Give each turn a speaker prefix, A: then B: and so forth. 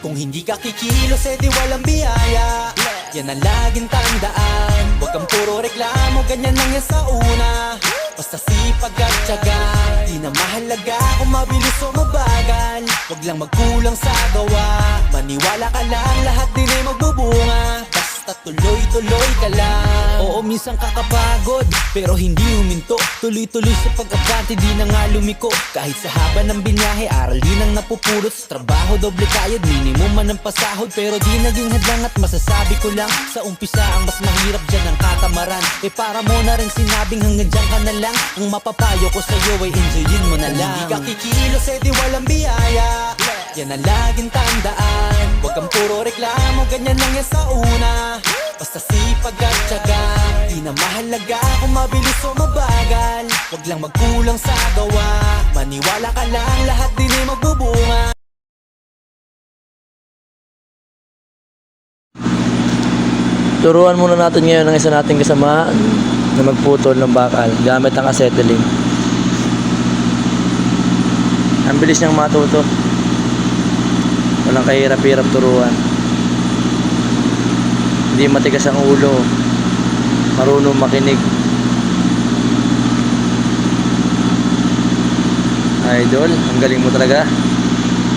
A: Kung hindi ka kikilos, di walang biyaya. Yan ang laging tandaan. Huwag kang puro reklamo, ganyan lang yan sa una. Basta sipag at tiyaga, di na mahalaga kung mabilis o mabagal. Huwag lang magkulang sa gawa. Maniwala ka lang, lahat din ay magbubunga. Basta tuloy-tuloy ka lang. Oo, minsan kakapagod, pero hindi huminto. Tuloy-tuloy sa pag-abante, di na nga lumiko. Kahit sa haba ng binyahe, aral din ang napupulot. Sa trabaho, doble kayod, minimum man ang pasahod. Pero di naging hadlang at masasabi ko lang, sa umpisa ang mas mahirap dyan ang katamaran. Para mo na rin sinabing hanggang dyan ka na lang. Ang mapapayo ko sa'yo ay enjoyin mo na lang. Kung hindi ka kikilos, di walang biyaya. Yan ang laging tandaan. Huwag kang puro reklamo, ganyan lang yan sa una. Basta sipag at tiyaga, di na mahalaga kung mabilis o mabagal. Huwag lang magkulang sa gawa. Maniwala ka lang, lahat din ay magbubunga.
B: Turuan muna natin ngayon ang isa nating kasama na magputol ng bakal gamit ang acetylene. Ang bilis niyang matuto. Walang kahirap-hirap turuan. Hindi matigas ang ulo. Marunong makinig. Idol, ang galing mo talaga.